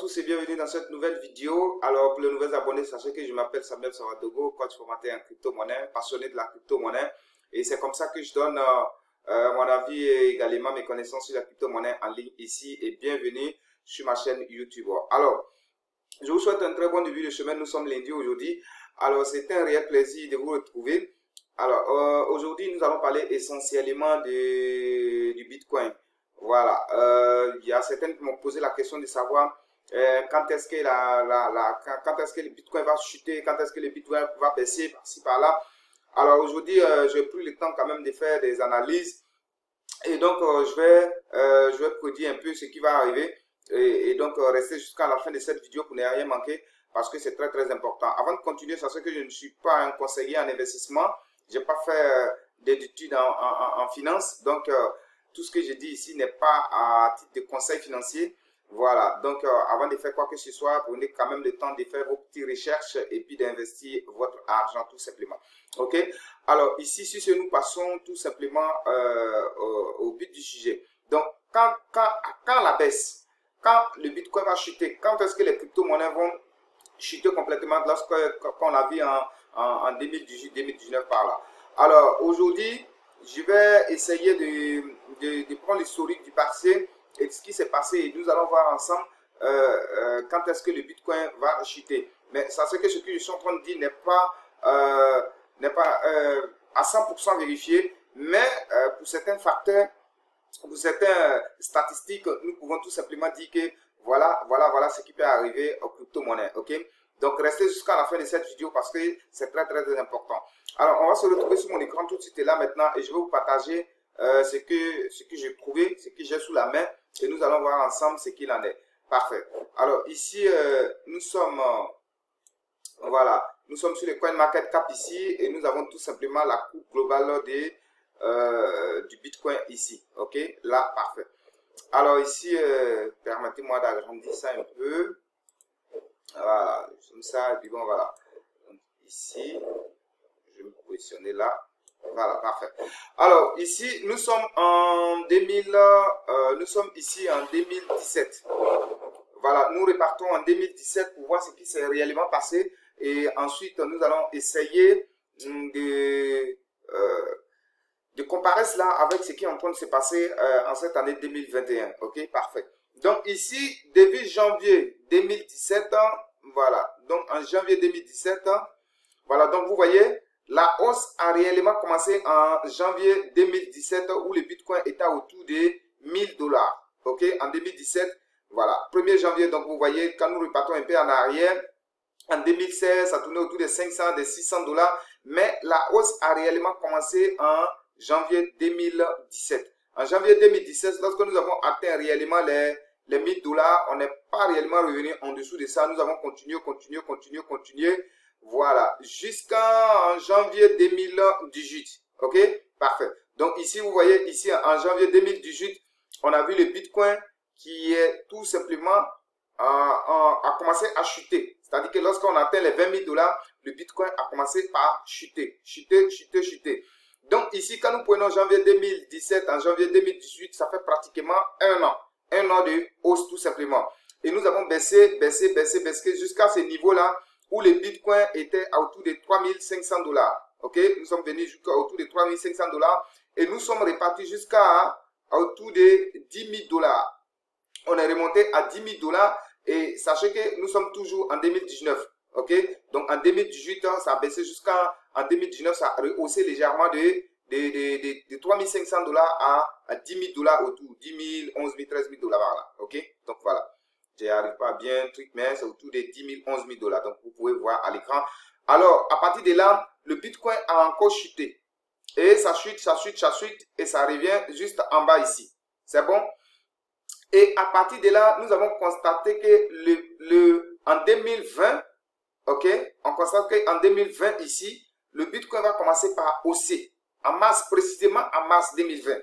tous et bienvenue dans cette nouvelle vidéo. Alors pour les nouveaux abonnés, sachez que je m'appelle Samuel Savadogo, coach formateur en crypto-monnaie, passionné de la crypto-monnaie. Et c'est comme ça que je donne mon avis et également mes connaissances sur la crypto-monnaie en ligne ici. Et bienvenue sur ma chaîne YouTube. Alors, je vous souhaite un très bon début de semaine. Nous sommes lundi aujourd'hui. Alors c'est un réel plaisir de vous retrouver. Alors aujourd'hui, nous allons parler essentiellement du Bitcoin. Voilà, il y a certains qui m'ont posé la question de savoir quand est-ce que le Bitcoin va chuter, quand est-ce que le Bitcoin va baisser par-ci par-là. Alors aujourd'hui, j'ai pris le temps quand même de faire des analyses et donc je vais prédire un peu ce qui va arriver et donc restez jusqu'à la fin de cette vidéo pour ne rien manquer parce que c'est très très important. Avant de continuer, sachez que je ne suis pas un conseiller en investissement, j'ai pas fait d'études en finance, donc tout ce que je dis ici n'est pas à titre de conseil financier. Voilà, donc avant de faire quoi que ce soit, prenez quand même le temps de faire vos petites recherches et puis d'investir votre argent tout simplement. Ok, alors ici, sur ce, nous passons tout simplement au but du sujet. Donc, quand la baisse, quand le Bitcoin va chuter, quand est-ce que les crypto-monnaies vont chuter complètement lorsqu'on l'a vu en 2018-2019 par là. Alors, aujourd'hui, je vais essayer de prendre l'historique du passé et de ce qui s'est passé et nous allons voir ensemble quand est-ce que le Bitcoin va chuter. Mais sachez que ce que je suis en train de dire n'est pas à 100% vérifié, mais pour certains facteurs, pour certaines statistiques, nous pouvons tout simplement dire que voilà ce qui peut arriver aux crypto-monnaies. Ok? Donc, restez jusqu'à la fin de cette vidéo parce que c'est très important. Alors, on va se retrouver sur mon écran tout de suite là maintenant et je vais vous partager ce que j'ai trouvé, ce que j'ai sous la main et nous allons voir ensemble ce qu'il en est. Parfait. Alors, ici, nous sommes sur le CoinMarketCap ici et nous avons tout simplement la courbe globale du Bitcoin ici. Ok? Là, parfait. Alors, ici, permettez-moi d'agrandir ça un peu. Voilà, comme ça, et puis bon, voilà. Donc, ici, je vais me positionner là. Voilà, parfait. Alors, ici, nous sommes ici en 2017. Voilà, nous repartons en 2017 pour voir ce qui s'est réellement passé. Et ensuite, nous allons essayer de comparer cela avec ce qui est en train de se passer en cette année 2021. Ok, parfait. Donc ici, début janvier 2017, voilà. Donc en janvier 2017, voilà. Donc vous voyez, la hausse a réellement commencé en janvier 2017 où le Bitcoin était autour de 1000 $. Ok, en 2017, voilà. 1er janvier, donc vous voyez, quand nous repartons un peu en arrière, en 2016, ça tournait autour de 500, de 600 $. Mais la hausse a réellement commencé en janvier 2017. En janvier 2017, lorsque nous avons atteint réellement les 1000 $, on n'est pas réellement revenu en dessous de ça. Nous avons continué. Voilà, jusqu'en janvier 2018. Ok, parfait. Donc ici, vous voyez, ici en janvier 2018, on a vu le Bitcoin qui est tout simplement a commencé à chuter. C'est-à-dire que lorsqu'on atteint les 20 000 $, le Bitcoin a commencé par chuter. Donc ici, quand nous prenons janvier 2017 en janvier 2018, ça fait pratiquement un an de hausse tout simplement. Et nous avons baissé jusqu'à ce niveau-là où le Bitcoin était autour de 3500 $. Ok, nous sommes venus jusqu'à autour de 3500 $ et nous sommes repartis jusqu'à autour de 10 000 $. On est remonté à 10 000 $ et sachez que nous sommes toujours en 2019. Ok, donc en 2018, ça a baissé jusqu'en 2019, ça a rehaussé légèrement de 3500 $ à 10 000 $ autour, 10 000, 11 000, 13 000 $ par là. Ok, donc voilà, je n'arrive pas à bien truc, mais c'est autour de 10 000, 11 000 $. Donc vous pouvez voir à l'écran. Alors, à partir de là, le Bitcoin a encore chuté. Et ça chute, et ça revient juste en bas ici. C'est bon? Et à partir de là, nous avons constaté que en 2020, ok, on constate qu'en 2020 ici, le Bitcoin va commencer par hausser en mars, précisément en mars 2020.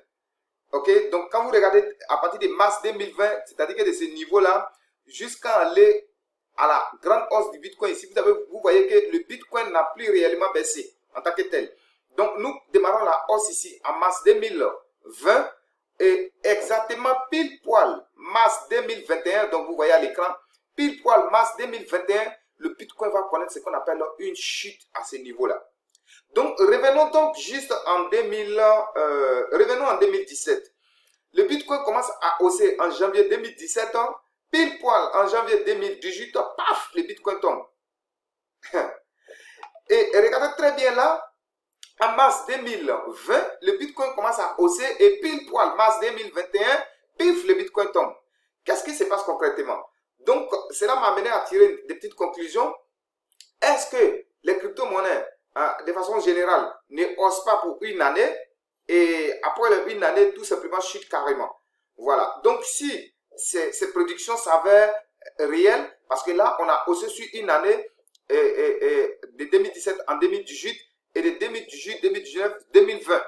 Ok, donc quand vous regardez à partir de mars 2020, c'est-à-dire que de ce niveau-là, jusqu'à aller à la grande hausse du Bitcoin ici, vous voyez que le Bitcoin n'a plus réellement baissé en tant que tel. Donc nous démarrons la hausse ici en mars 2020 et exactement pile poil mars 2021, donc vous voyez à l'écran pile poil mars 2021, le Bitcoin va connaître ce qu'on appelle une chute à ce niveau-là. Donc, revenons donc juste en 2017. Le Bitcoin commence à hausser en janvier 2017, pile poil en janvier 2018, paf, le Bitcoin tombe. Et regardez très bien là, en mars 2020, le Bitcoin commence à hausser et pile poil mars 2021, pif, le Bitcoin tombe. Qu'est-ce qui se passe concrètement? Donc, cela m'a amené à tirer des petites conclusions. Est-ce que les crypto-monnaies, de façon générale, ne haussent pas pour une année et après une année, tout simplement chute carrément? Voilà. Donc, si ces prédictions s'avèrent réelles, parce que là, on a haussé sur une année de 2017 en 2018 et de 2018, 2019, 2020.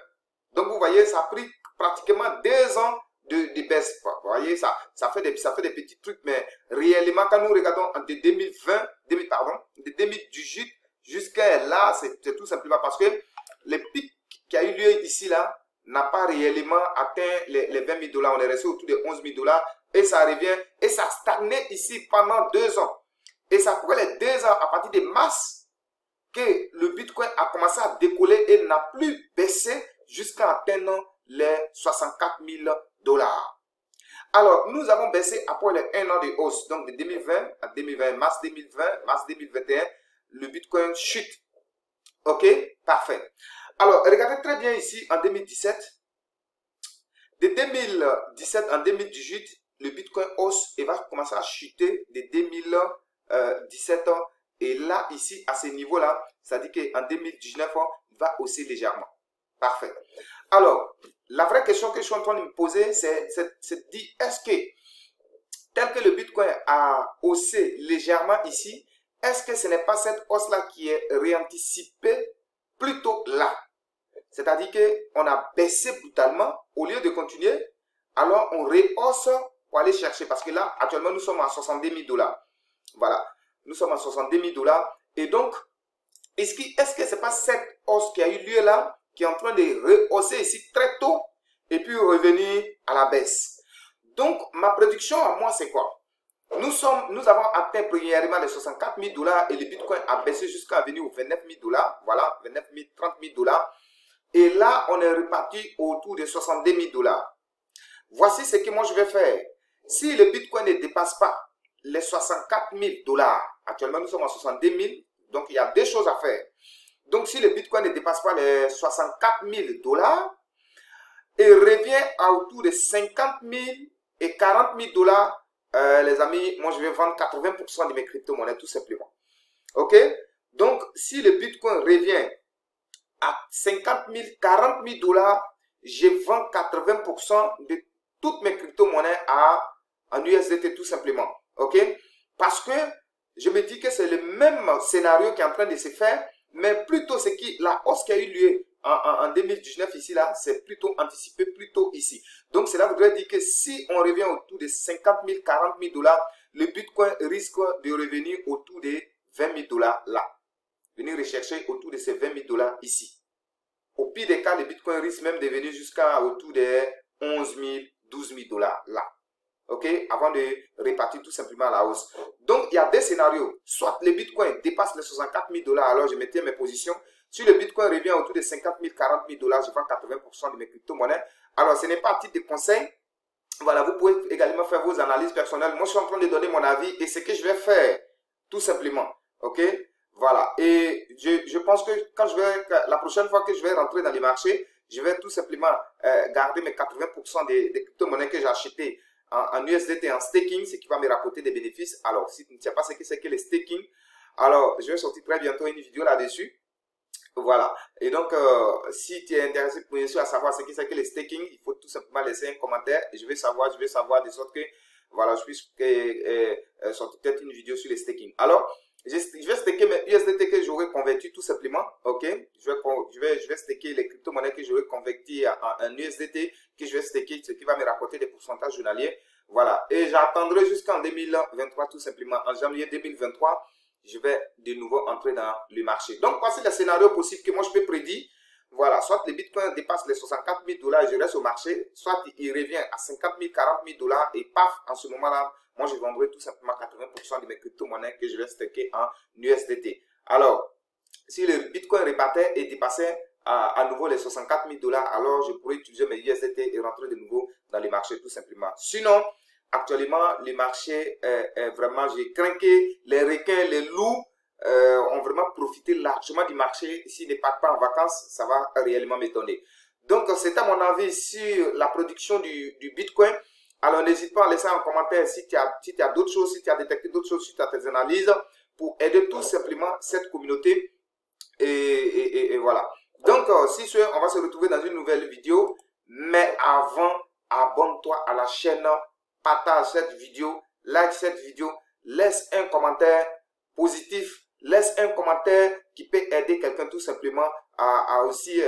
Donc, vous voyez, ça a pris pratiquement 2 ans de baisse. Vous voyez, ça fait des petits trucs, mais réellement, quand nous regardons de 2018 jusqu'à là, c'est tout simplement parce que le pic qui a eu lieu ici, là, n'a pas réellement atteint les 20 000 $. On est resté autour de 11 000 $ et ça revient, et ça a stagné ici pendant 2 ans. Et ça pourrait les 2 ans, à partir de mars, que le Bitcoin a commencé à décoller et n'a plus baissé jusqu'à atteindre les 64 000 $. Alors, nous avons baissé après les 1 an de hausse, donc de 2020 à 2020, mars 2020, mars 2021, le Bitcoin chute. Ok, parfait. Alors, regardez très bien ici en 2017. De 2017 en 2018, le Bitcoin hausse et va commencer à chuter de 2017. Et là, ici, à ce niveau-là, ça dit qu'en 2019, il va hausser légèrement. Parfait. Alors, la vraie question que je suis en train de me poser, c'est de dire, est-ce que, tel que le Bitcoin a haussé légèrement ici, est-ce que ce n'est pas cette hausse-là qui est réanticipée plutôt là? C'est-à-dire qu'on a baissé brutalement, au lieu de continuer, alors on rehausse pour aller chercher. Parce que là, actuellement, nous sommes à 70 000 $. Voilà, nous sommes à 70 000 $. Et donc, est-ce que ce n'est pas cette hausse qui a eu lieu là, qui est en train de rehausser ici très tôt, et puis revenir à la baisse? Donc, ma prédiction à moi, c'est quoi? Nous avons atteint premièrement les 64 000 $ et le Bitcoin a baissé jusqu'à venir aux 29 000 $. Voilà, 29 000, 30 000 $. Et là, on est reparti autour de 70 000 $. Voici ce que moi je vais faire. Si le Bitcoin ne dépasse pas les 64 000 $, actuellement nous sommes à 70 000, donc il y a 2 choses à faire. Donc si le Bitcoin ne dépasse pas les 64 000 $ et revient à autour de 50 000 et 40 000 $, les amis, moi je vais vendre 80% de mes crypto-monnaies tout simplement. Ok? Donc si le Bitcoin revient à 50 000, 40 000 $, je vends 80% de toutes mes crypto-monnaies en USDT tout simplement. Ok? Parce que je me dis que c'est le même scénario qui est en train de se faire, mais plutôt la hausse qui a eu lieu en 2019 ici, là, c'est plutôt anticipé, plutôt ici. Donc, cela voudrait dire que si on revient autour de 50 000, 40 000 $, le Bitcoin risque de revenir autour de 20 000 $ là. Venir rechercher autour de ces 20 000 $ ici. Au pire des cas, le Bitcoin risque même de venir jusqu'à autour de 11 000, 12 000 $ là. Ok, avant de répartir tout simplement à la hausse. Donc, il y a 2 scénarios. Soit le Bitcoin dépasse les 64 000 $, alors je maintiens mes positions. Si le Bitcoin revient autour de 50 000, 40 000 $, je vends 80% de mes crypto-monnaies. Alors, ce n'est pas à titre de conseil. Voilà, vous pouvez également faire vos analyses personnelles. Moi, je suis en train de donner mon avis et ce que je vais faire, tout simplement. Ok, voilà. Et je pense que la prochaine fois que je vais rentrer dans les marchés, je vais tout simplement garder mes 80% des crypto-monnaies que j'ai achetées en USDT, en staking, ce qui va me rapporter des bénéfices. Alors, si tu ne sais pas ce que c'est que le staking, alors je vais sortir très bientôt une vidéo là-dessus. Voilà. Et donc, si tu es intéressé bien sûr à savoir ce que c'est que le staking, il faut tout simplement laisser un commentaire. Et je vais savoir de sorte que, voilà, je puisse sortir peut-être une vidéo sur le staking. Alors, je vais staker mes USDT que j'aurais converti tout simplement. Ok. Je vais staker les crypto-monnaies que j'aurais converti en USDT, que je vais staker, ce qui va me rapporter des pourcentages journaliers. Voilà. Et j'attendrai jusqu'en 2023 tout simplement. En janvier 2023, je vais de nouveau entrer dans le marché. Donc, voici le scénario possible que moi je peux prédire. Voilà, soit le Bitcoin dépasse les 64 000 $ et je reste au marché, soit il revient à 50 000, 40 000 $ et paf, en ce moment-là, moi je vendrai tout simplement 80% de mes crypto-monnaies que je vais stacker en USDT. Alors, si le Bitcoin repartait et dépassait à nouveau les 64 000 $, alors je pourrais utiliser mes USDT et rentrer de nouveau dans les marchés tout simplement. Sinon, actuellement, les marchés, vraiment, j'ai craint que les requins, les loups, ont vraiment profité largement du marché. S'ils ne partent pas en vacances, ça va réellement m'étonner. Donc, c'est à mon avis sur la production du Bitcoin. Alors, n'hésite pas à laisser un commentaire si tu as d'autres choses, si tu as détecté d'autres choses, si tu as tes analyses pour aider tout simplement cette communauté. Et voilà. Donc, si ce, on va se retrouver dans une nouvelle vidéo. Mais avant, abonne-toi à la chaîne, partage cette vidéo, like cette vidéo, laisse un commentaire positif, laisse un commentaire qui peut aider quelqu'un tout simplement à aussi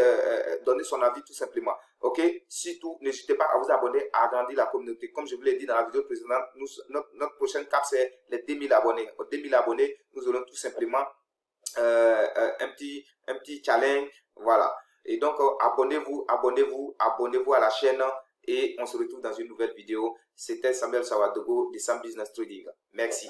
donner son avis tout simplement. Ok? Surtout, n'hésitez pas à vous abonner, à agrandir la communauté. Comme je vous l'ai dit dans la vidéo précédente, notre prochaine cap, c'est les 2000 abonnés. Aux 2000 abonnés, nous aurons tout simplement un petit challenge. Voilà. Et donc, abonnez-vous à la chaîne et on se retrouve dans une nouvelle vidéo. C'était Samuel Sawadogo de Sam Business Trading. Merci.